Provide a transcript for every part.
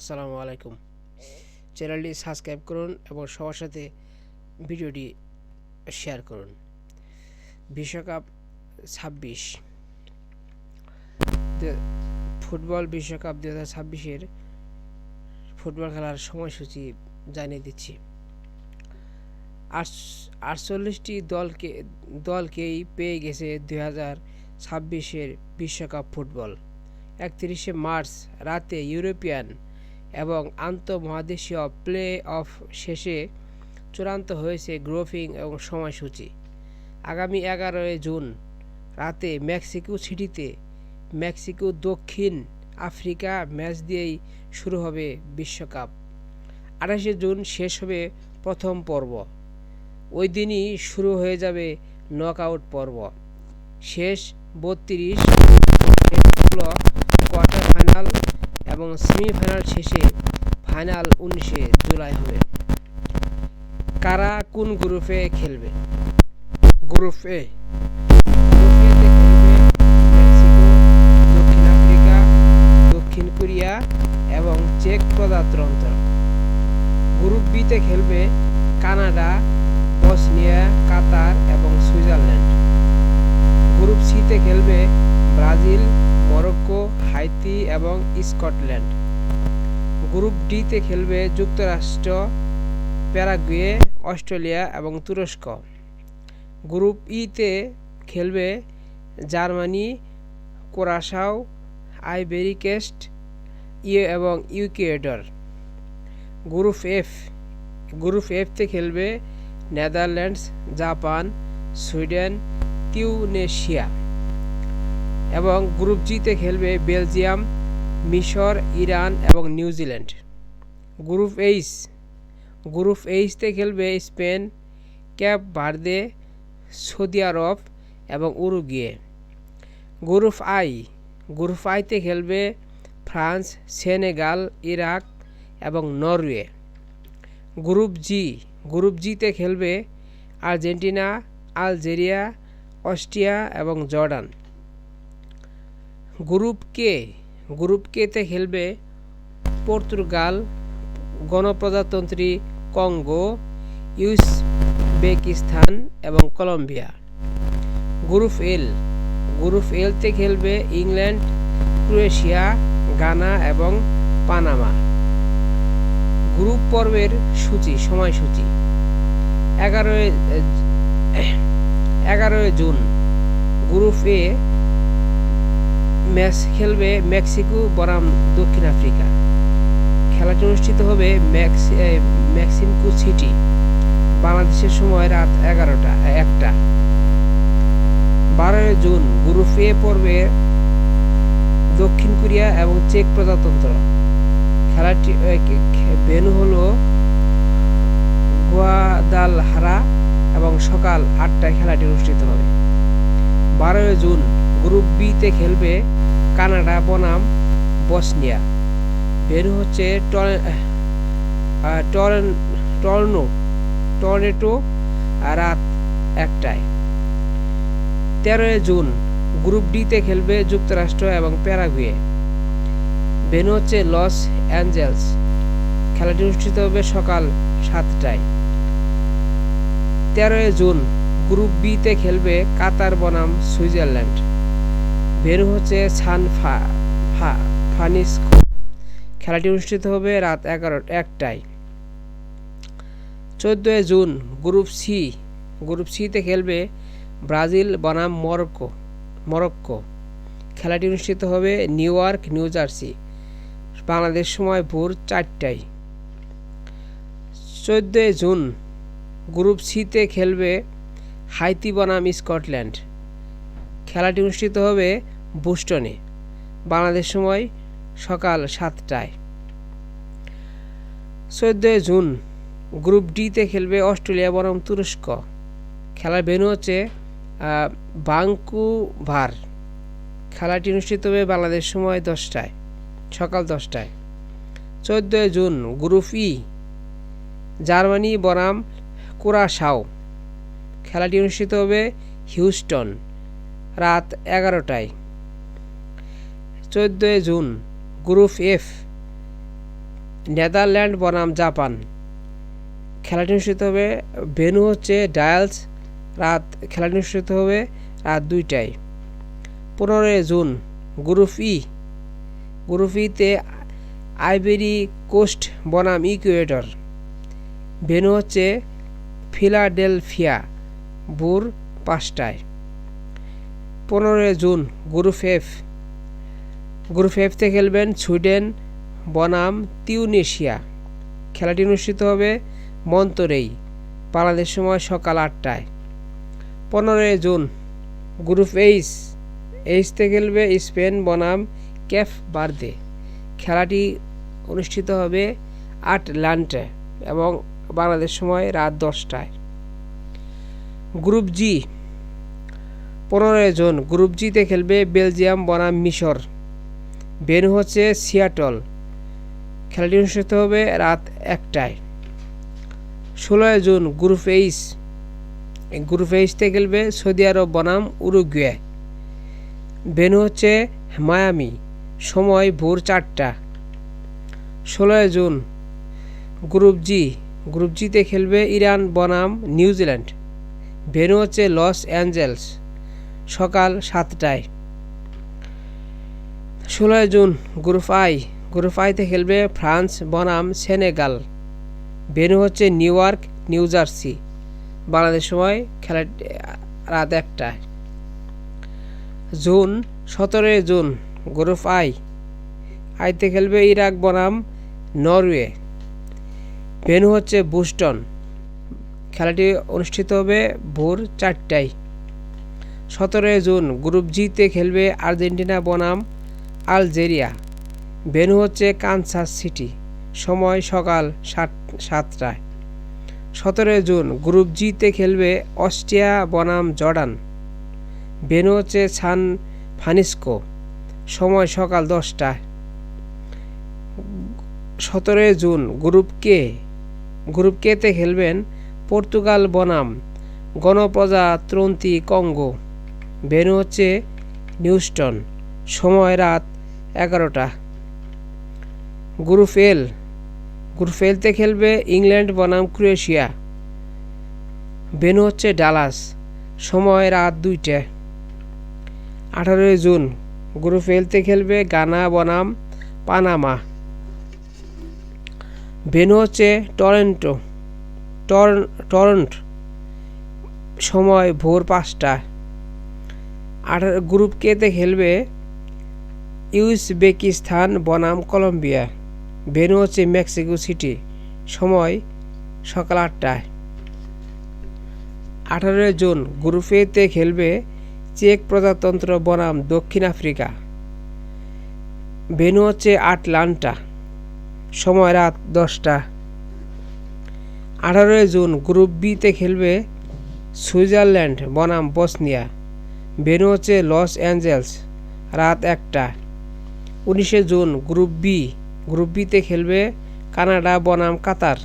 আসসালামু আলাইকুম। চ্যানেলটি সাবস্ক্রাইব করুন এবং সবার সাথে ভিডিওটি শেয়ার করুন। বিশ্বকাপ ২৬ ফুটবল বিশ্বকাপ ২০২৬-এর ফুটবল খেলার সময়সূচি জানিয়ে দিচ্ছি। ৪৮টি দলকেই পেয়ে গেছে ২০২৬-এর বিশ্বকাপ ফুটবল। ৩১শে মার্চ রাতে ইউরোপিয়ান এবং আন্তঃমহাদেশীয় প্লে অফ শেষে চূড়ান্ত হয়েছে গ্রুপিং এবং সময়সূচি। আগামী ১১ জুন রাতে মেক্সিকো সিটিতে মেক্সিকো দক্ষিণ আফ্রিকা ম্যাচ দিয়েই শুরু হবে বিশ্বকাপ। ২৮শে জুন শেষ হবে প্রথম পর্ব। ওই দিনই শুরু হয়ে যাবে নকআউট পর্ব। শেষ ৩২ হলো কোয়ার্টার ফাইনাল এবং সেমিফাইনাল শেষে ফাইনাল ১৯শে জুলাই হবে। কারা কোন গ্রুপে খেলবে? গ্রুপ এ গ্রুপেতে খেলবে মেক্সিকো, দক্ষিণ আফ্রিকা, দক্ষিণ কোরিয়া এবং চেক প্রজাতন্ত্র। গ্রুপ বিতে খেলবে কানাডা, বসনিয়া, কাতার এবং সুইজারল্যান্ড। গ্রুপ সিতে খেলবে ব্রাজিল, মরক্কো, হাইতি এবং স্কটল্যান্ড। গ্রুপ ডিতে খেলবে যুক্তরাষ্ট্র, প্যারাগুয়ে, অস্ট্রেলিয়া এবং তুরস্ক। গ্রুপ ইতে খেলবে জার্মানি, কুরাশাও, আইভরি কোস্ট এবং ইকুয়েডর। গ্রুপ এফতে খেলবে নেদারল্যান্ডস, জাপান, সুইডেন, তিউনেশিয়া এবং গ্রুপ জিতে খেলবে বেলজিয়াম, মিশর, ইরান এবং নিউজিল্যান্ড। গ্রুপ এইচতে খেলবে স্পেন, ক্যাপ ভার্দে, সৌদি আরব এবং উরুগুয়ে। গ্রুপ আইতে খেলবে ফ্রান্স, সেনেগাল, ইরাক এবং নরওয়ে। গ্রুপ জিতে খেলবে আর্জেন্টিনা, আলজেরিয়া, অস্ট্রিয়া এবং জর্ডান। গ্রুপ কেতে খেলবে পর্তুগাল, গণপ্রজাতন্ত্রী কঙ্গো, উজবেকিস্তান এবং কলম্বিয়া। গ্রুপ এলতে খেলবে ইংল্যান্ড, ক্রোয়েশিয়া, গানা এবং পানামা। গ্রুপ পর্বের সময়সূচি ১১ জুন গ্রুপ এ ম্যাচ খেলবে মেক্সিকো বনাম দক্ষিণ আফ্রিকা। খেলাটি অনুষ্ঠিত হবে মেক্সিকো সিটি, বাংলাদেশের সময় রাত ১টা। ১২ জুন গ্রুপ এ পর্বে দক্ষিণ কোরিয়া এবং চেক প্রজাতন্ত্র। খেলাটি ভেন্যু হলো গুয়াদালাহারা এবং সকাল ৮টায় খেলাটি অনুষ্ঠিত হবে। ১২ জুন গ্রুপ বিতে খেলবে কানাডা বনাম বসনিয়া। ভেন্যু হচ্ছে টরন্টো, রাত ১টায়। ১৩ জুন গ্রুপ ডিতে খেলবে যুক্তরাষ্ট্র এবং প্যারাগুয়ে। ভেন্যু হচ্ছে লস অ্যাঞ্জেলস। খেলাটি অনুষ্ঠিত হবে সকাল ৭টায়। ১৩ জুন গ্রুপ বিতে খেলবে কাতার বনাম সুইজারল্যান্ড। ভেন্যু হচ্ছে সান ফ্রান্সিসকো। খেলাটি অনুষ্ঠিত হবে রাত ১টায়। ১৪ জুন গ্রুপ সিতে খেলবে ব্রাজিল বনাম মরক্কো। খেলাটি অনুষ্ঠিত হবে new York, new jersey, Bangladesh সময় ভোর ৪টায়। ১৪ জুন গ্রুপ সিতে খেলবে হাইতি বনাম স্কটল্যান্ড। খেলাটি অনুষ্ঠিত হবে বোস্টনে, বাংলাদেশ সময় সকাল ৭টায়। ১৪ জুন গ্রুপ ডিতে খেলবে অস্ট্রেলিয়া বনাম তুরস্ক। খেলার ভেন্যু হচ্ছে ভাঙ্কুভার। খেলাটি অনুষ্ঠিত হবে বাংলাদেশ সময় সকাল ১০টায়। ১৪ জুন গ্রুপ ই জার্মানি বনাম কুরাশাও। খেলাটি অনুষ্ঠিত হবে হিউস্টন, রাত ১১টায়। ১৪ জুন গ্রুপ এফ নেদারল্যান্ড বনাম জাপান। খেলাটি অনুষ্ঠিত হবে, ভেন্যু হচ্ছে ডায়ালস, খেলাটি অনুষ্ঠিত হবে রাত 2টায়। 15 জুন গ্রুপ ইতে আইভরি কোস্ট বনাম ইকুয়েডর। ভেন্যু হচ্ছে ফিলাডেলফিয়া, ভোর 5টায়। 15 জুন গ্রুপ এফতে খেলবেন সুইডেন বনাম তিউনিশিয়া। খেলাটি অনুষ্ঠিত হবে মন্তরেই, বাংলাদেশ সময় সকাল 8টায়। 15 জুন গ্রুপ এইচতে খেলবে স্পেন বনাম ক্যাপ ভার্দে। খেলাটি অনুষ্ঠিত হবে আটলান্টায় এবং বাংলাদেশ সময় রাত 10টায়। গ্রুপ জি 15 জুন গ্রুপ জিতে খেলবে বেলজিয়াম বনাম মিশর। ভেন্যু হচ্ছে সিয়াটল। খেলাটি অনুষ্ঠিত হবে রাত 1টায়। 16 জুন গ্রুপ এইচতে খেলবে সৌদি আরব বনাম উরুগুয়ে। ভেন্যু হচ্ছে মায়ামি, সময় ভোর 4টা। 16 জুন গ্রুপ জিতে খেলবে ইরান বনাম নিউজিল্যান্ড। ভেন্যু হচ্ছে লস অ্যাঞ্জেলস, সকাল 7টায়। 16 জুন গ্রুপ আইতে খেলবে ফ্রান্স বনাম সেনেগাল। ভেন্যু হচ্ছে New York, new jersey, Bangladesh সময় খেলা রাত 1টায়। 17 জুন গ্রুপ আইতে খেলবে ইরাক বনাম নরওয়ে। ভেন্যু হচ্ছে বোস্টন। খেলাটি অনুষ্ঠিত হবে ভোর 4টায়। 17 জুন গ্রুপ জিতে খেলবে আর্জেন্টিনা বনাম আলজেরিয়া। ভেন্যু হচ্ছে কানসাস সিটি, সময় সকাল 7টায়। 17 জুন গ্রুপ জিতে খেলবে অস্ট্রিয়া বনাম জর্ডান। ভেন্যু হচ্ছে সান ফ্রান্সিসকো, সময় সকাল 10টায়। 17 জুন গ্রুপ কেতে খেলবেন পর্তুগাল বনাম গণপ্রজাতন্ত্রী কঙ্গো। ভেন্যু হচ্ছে নিউস্টন, সময় রাত 11টা। গ্রুপ এলতে খেলবে ইংল্যান্ড বনাম ক্রোয়েশিয়া। ভেন্যু হচ্ছে ডালাস, সময় রাত 2টা। 18 জুন গ্রুপ এলতে খেলবে গানা বনাম পানামা। ভেন্যু হচ্ছে টরন্টো, সময় ভোর 5টা। গ্রুপ কেতে খেলবে উজবেকিস্তান বনাম কলম্বিয়া। ভেন্যু হচ্ছে মেক্সিকো সিটি, সময় সকাল 8টায়। 18 জুন গ্রুপ এতে খেলবে চেক প্রজাতন্ত্র বনাম দক্ষিণ আফ্রিকা। ভেন্যু হচ্ছে আটলান্টা, সময় রাত 10টা। 18 জুন গ্রুপ বিতে খেলবে সুইজারল্যান্ড বনাম বসনিয়া। ভেন্যু হচ্ছে লস অ্যাঞ্জেলস, রাত 1টা। 19 জুন গ্রুপ বিতে খেলবে কানাডা বনাম কাতার।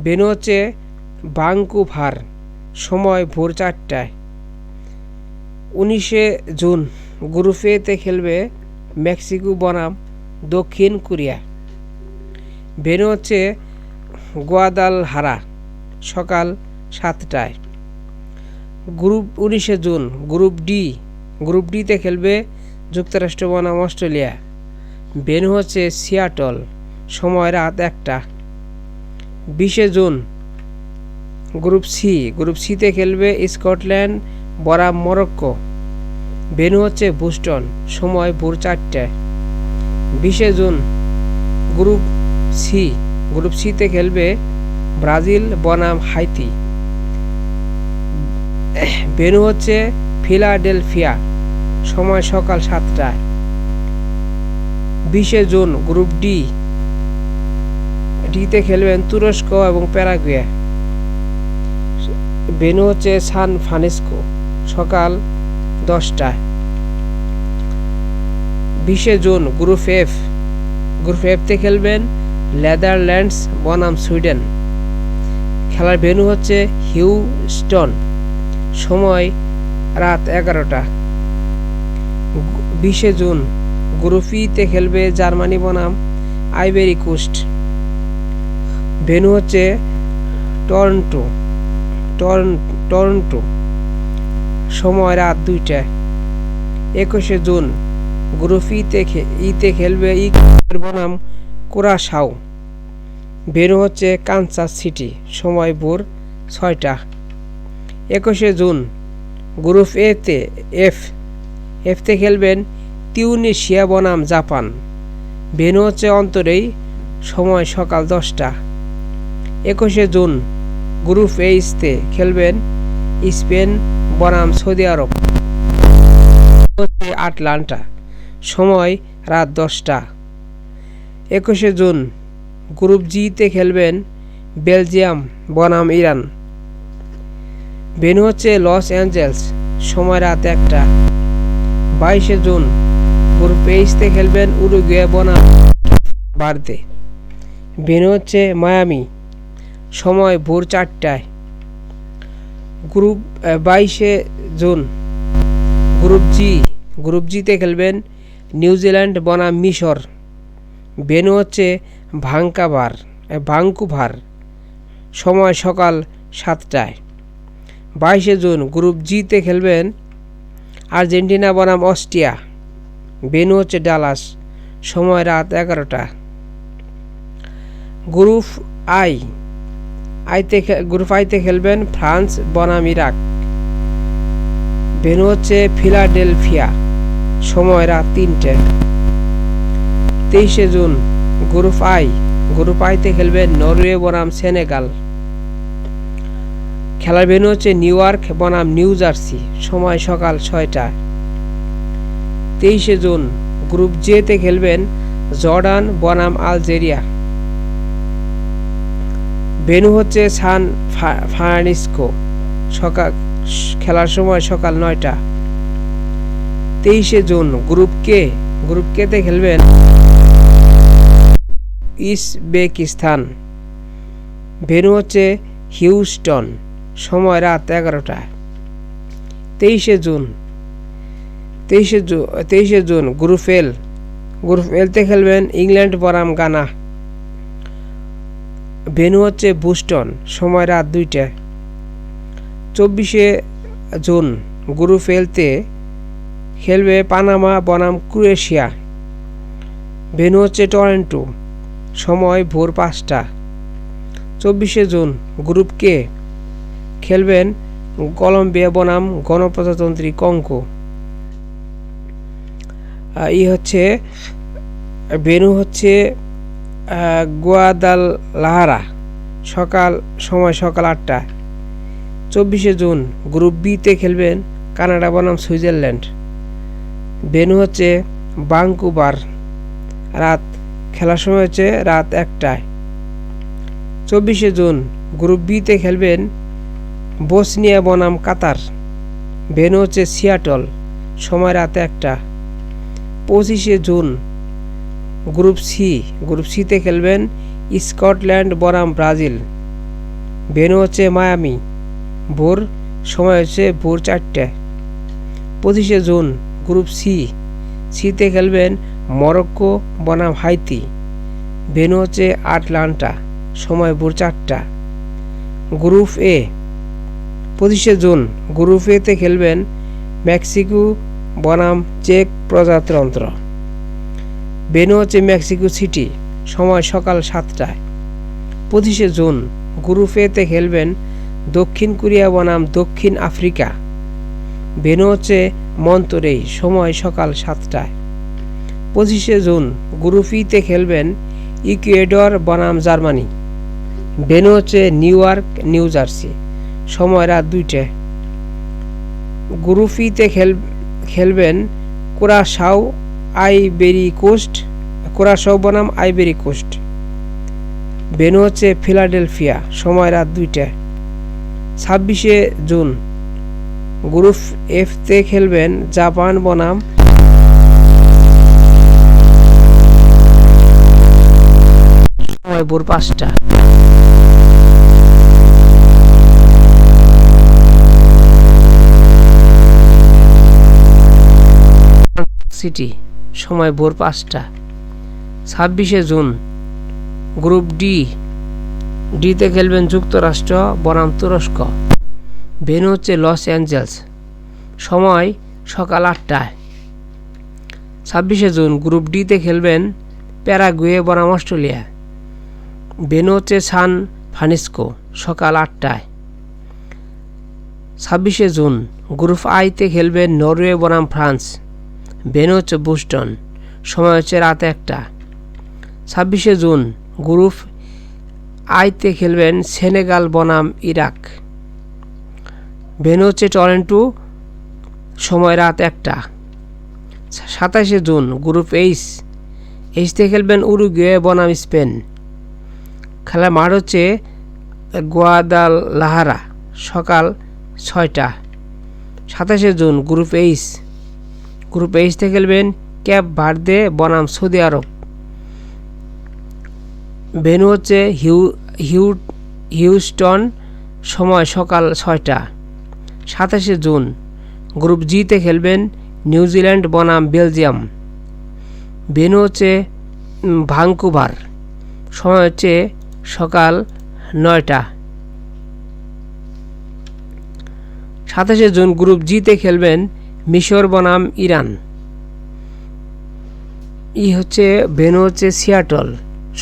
ভেন্যু হচ্ছে ভাঙ্কুভার, সময় ভোর 4টায়। 19 জুন গ্রুপ এতে খেলবে মেক্সিকো বনাম দক্ষিণ কোরিয়া। ভেন্যু হচ্ছে গুয়াদালহারা, সকাল 7টায়। 19 জুন গ্রুপ ডিতে খেলবে যুক্তরাষ্ট্র বনাম অস্ট্রেলিয়া। ভেন্যু হচ্ছে সিয়াটল, সময় রাত 1টা। 20 জুন গ্রুপ সিতে খেলবে স্কটল্যান্ড বনাম মরক্কো। ভেন্যু হচ্ছে বোস্টন, সময় ভোর 4টায়। 20 জুন গ্রুপ সিতে খেলবে ব্রাজিল বনাম হাইতি। ভেন্যু হচ্ছে ফিলাডেলফিয়া, সময় সকাল 7টায়। 20 জুন গ্রুপ ডিতে খেলবেন তুরস্ক এবং প্যারাগুয়ে। ভেন্যু হচ্ছে সান ফ্রান্সিসকো, সকাল 10টায়। 20 জুন গ্রুপ এফতে খেলবেন নেদারল্যান্ডস বনাম সুইডেন। খেলার ভেন্যু হচ্ছে হিউস্টন, সময় রাত 11টা। 20 জুন গ্রুপ ইতে খেলবে জার্মানি বনাম আইভরি কোস্ট। ভেন্যু হচ্ছে টরন্টো, সময় রাত 2টা। 21শে জুন গ্রুপ ইতে খেলবে বনাম কুরাশাও। ভেন্যু হচ্ছে কানসাস সিটি, সময় ভোর 6টা। 21শে জুন গ্রুপ এফতে খেলবেন তিউনিসিয়া বনাম জাপান। ভেন্যু হচ্ছে অন্তরেই, সময় সকাল 10টা। 21শে জুন গ্রুপ এইচতে খেলবেন স্পেন বনাম সৌদি আরব। হচ্ছে আটলান্টা, সময় রাত 10টা। 21শে জুন গ্রুপ জিতে খেলবেন বেলজিয়াম বনাম ইরান। ভেন্যু হচ্ছে লস অ্যাঞ্জেলস, সময় রাত 1টা। 22শে জুন গ্রুপ এইচতে খেলবেন উরুগুয়ে বনাম ভারতে। ভেন্যু হচ্ছে মায়ামি, সময় ভোর 4টায়। 22শে জুন গ্রুপ জিতে খেলবেন নিউজিল্যান্ড বনাম মিশর। ভেন্যু হচ্ছে ভাঙ্কুভার, সময় সকাল 7টায়। 22শে জুন গ্রুপ জিতে খেলবেন আর্জেন্টিনা বনাম অস্ট্রিয়া। ভেন্যু হচ্ছে ডালাস, সময় রাত 11টা। গ্রুপ আইতে খেলবেন ফ্রান্স বনাম ইরাক। ভেন্যু হচ্ছে ফিলাডেলফিয়া, সময় রাত 3টে। 23শে জুন গ্রুপ আইতে খেলবেন নরওয়ে বনাম সেনেগাল। খেলার ভেন্যু হচ্ছে নিউ ইয়র্ক বনাম নিউ জার্সি, সময় সকাল 6টা। 23শে জুন গ্রুপ জেতে খেলবেন জর্ডান বনাম আলজেরিয়া। ভেন্যু হচ্ছে সান ফ্রান্সিসকো, খেলার সময় সকাল 9টা। 23শে জুন গ্রুপ কেতে খেলবেন উজবেকিস্তান। ভেন্যু হচ্ছে হিউস্টন, সময় রাত 11টা। 23শে জুন গ্রুপ এলতে খেলবেন ইংল্যান্ড বনাম গানা। ভেন্যু হচ্ছে বোস্টন, সময় রাত 2টা। 24শে জুন গ্রুপ এলতে খেলবে পানামা বনাম ক্রোয়েশিয়া। ভেন্যু হচ্ছে টরন্টো, সময় ভোর 5টা। 24শে জুন গ্রুপ কে খেলবেন কলম্বিয়া বনাম গণপ্রজাতন্ত্রী কঙ্গো। ভেন্যু হচ্ছে গুয়াদালাহারা, সময় সকাল 8টা। 24শে জুন গ্রুপ বিতে খেলবেন কানাডা বনাম সুইজারল্যান্ড। ভেন্যু হচ্ছে ভাঙ্কুভার, খেলার সময় হচ্ছে রাত 1টায়। 24শে জুন গ্রুপ বিতে খেলবেন বসনিয়া বনাম কাতার। ভেন্যু হচ্ছে সিয়াটল, সময় রাত 1টা। 25শে জুন গ্রুপ সিতে খেলবেন স্কটল্যান্ড বনাম ব্রাজিল। ভেন্যু হচ্ছে মায়ামি, সময় হচ্ছে ভোর 4টে। 25শে জুন গ্রুপ সিতে খেলবেন মরক্কো বনাম হাইতি। ভেন্যু হচ্ছে আটলান্টা, সময় ভোর 4টা। গ্রুপ এ 25শে জুন গ্রুপ এতে খেলবেন মেক্সিকো বনাম চেক প্রজাতন্ত্র। ভেন্যু হচ্ছে মেক্সিকো সিটি, সময় সকাল 7টায়। 25শে জুন গ্রুপ এতে খেলবেন দক্ষিণ কোরিয়া বনাম দক্ষিণ আফ্রিকা। ভেন্যু হচ্ছে মন্তেরেই, সময় সকাল 7টায়। 25শে জুন গ্রুপ ইতে খেলবেন ইকুয়েডর বনাম জার্মানি। ভেন্যু হচ্ছে নিউ ইয়র্ক নিউ জার্সি, সময় রাত 2টে। গ্রুপ ইতে খেলবেন কুরাশাও বনাম আইভরি কোস্ট। ভেন্যু হচ্ছে ফিলাডেলফিয়া, সময় রাত 2টা। 26শে জুন গ্রুপ এফতে খেলবেন জাপান বনাম সময় ভোর 5টা। সিটি, সময় ভোর 5টা। 26শে জুন গ্রুপ ডিতে খেলবেন যুক্তরাষ্ট্র বনাম তুরস্ক। ভেন্যু হচ্ছে লস অ্যাঞ্জেলস, সময় সকাল 8টায়। 26শে জুন গ্রুপ ডিতে খেলবেন প্যারাগুয়ে বনাম অস্ট্রেলিয়া। ভেন্যু হচ্ছে সান ফ্রান্সিসকো, সকাল 8টায়। 26শে জুন গ্রুপ আইতে খেলবেন নরওয়ে বনাম ফ্রান্স। ভেন্যু হচ্ছে বোস্টন, সময় হচ্ছে রাত 1টা। 26শে জুন গ্রুপ আইতে খেলবেন সেনেগাল বনাম ইরাক। ভেন্যু হচ্ছে টরন্টো, সময় রাত 1টা। 27শে জুন গ্রুপ এইচতে খেলবেন উরুগুয়ে বনাম স্পেন। খেলার মাঠ হচ্ছে গুয়াদালাহারা, সকাল 6টা। 27শে জুন গ্রুপ এইচতে খেলবেন ক্যাপ ভার্দে বনাম সৌদি আরব। ভেন্যু হচ্ছে হিউস্টন, সময় সকাল 6টা। 27শে জুন গ্রুপ জিতে খেলবেন নিউজিল্যান্ড বনাম বেলজিয়াম। ভেন্যু হচ্ছে ভাঙ্কুভার, সময় হচ্ছে সকাল 9টা। 27শে জুন গ্রুপ জিতে খেলবেন মিশর বনাম ইরান। ভেন্যু হচ্ছে সিয়াটল,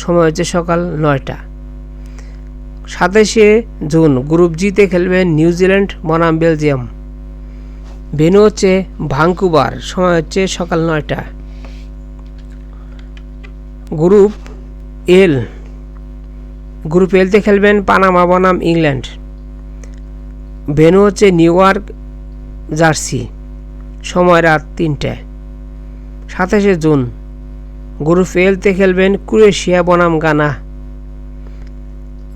সময় হচ্ছে সকাল 9টা। 27শে জুন গ্রুপ জিতে খেলবেন নিউজিল্যান্ড বনাম বেলজিয়াম। ভেন্যু হচ্ছে ভাঙ্কুভার, সময় হচ্ছে সকাল 9টা। গ্রুপ এলতে খেলবেন পানামা বনাম ইংল্যান্ড। ভেন্যু হচ্ছে নিউ ইয়র্ক জার্সি, সময় রাত 3টায়। 27শে জুন গ্রুপ এলতে খেলবেন ক্রোয়েশিয়া বনাম গানা।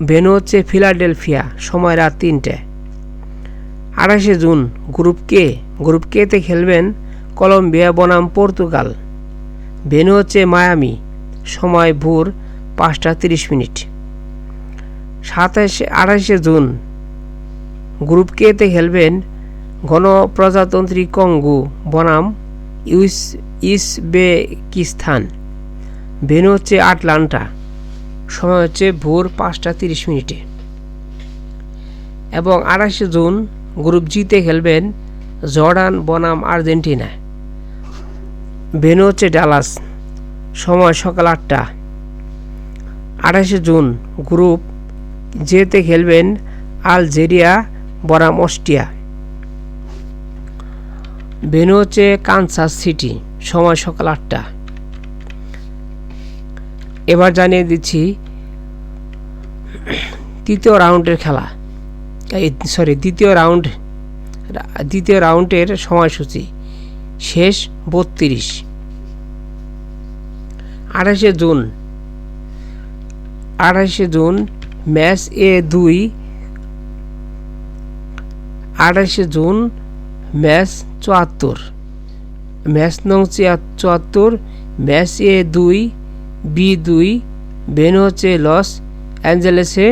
ভেন্যু হচ্ছে ফিলাডেলফিয়া, সময় রাত 3টায়। 28শে জুন গ্রুপ কেতে খেলবেন কলম্বিয়া বনাম পর্তুগাল। ভেন্যু হচ্ছে মায়ামি, সময় ভোর 5টা 30 মিনিট। 28শে জুন গ্রুপ কেতে খেলবেন গণপ্রজাতন্ত্রী কঙ্গো বনাম উজবেকিস্তান। ভেন্যু হচ্ছে আটলান্টা, সময় হচ্ছে ভোর 5টা 30 মিনিটে। এবং 28শে জুন গ্রুপ জিতে খেলবেন জর্ডান বনাম আর্জেন্টিনা। ভেন্যু হচ্ছে ডালাস, সময় সকাল 8টা। 28শে জুন গ্রুপ জেতে খেলবেন আলজেরিয়া বনাম অস্ট্রিয়া। ভেন্যু হচ্ছে কানসাস সিটি, সময় সকাল 8টা। এবার জানিয়ে দিচ্ছি দ্বিতীয় রাউন্ডের সময়সূচি। শেষ 32। 28শে জুন ম্যাচ A2। 28শে জুন ম্যাচ 74, ম্যাচ নং 74, ম্যাচ A2 B2। ভেন্যু হচ্ছে লস অ্যাঞ্জেলেসে,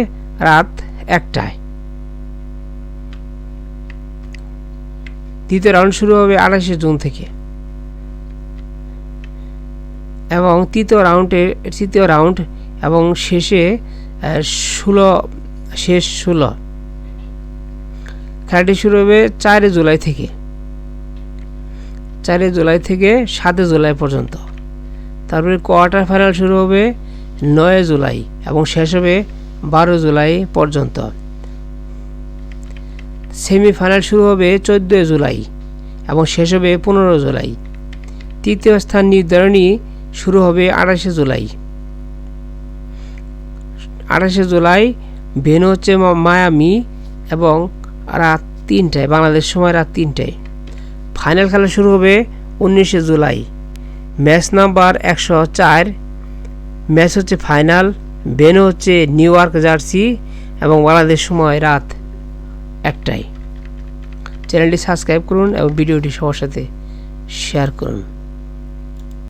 রাত 1টায়। দ্বিতীয় রাউন্ড শুরু হবে 28শে জুন থেকে এবং তৃতীয় রাউন্ড এবং শেষ 16। খেলাটি শুরু হবে 4 জুলাই থেকে 7 জুলাই পর্যন্ত। তারপরে কোয়ার্টার ফাইনাল শুরু হবে 9 জুলাই এবং শেষ হবে 12 জুলাই পর্যন্ত। সেমিফাইনাল শুরু হবে 14 জুলাই এবং শেষ হবে 15 জুলাই। তৃতীয় স্থান নির্ধারণী শুরু হবে 28 জুলাই। 28 জুলাই ভেন্যু হচ্ছে মায়ামি এবং রাত 3টায়, বাংলাদেশ সময় রাত 3টায়। ফাইনাল খেলা শুরু হবে 19 জুলাই। Match number 104। ম্যাচ হচ্ছে ফাইনাল। ভেন্যু হচ্ছে নিউ ইয়র্ক জার্সি এবং বাংলাদেশ সময় রাত 1টায়। চ্যানেলটি সাবস্ক্রাইব করুন এবং ভিডিওটি সবার সাথে শেয়ার করুন।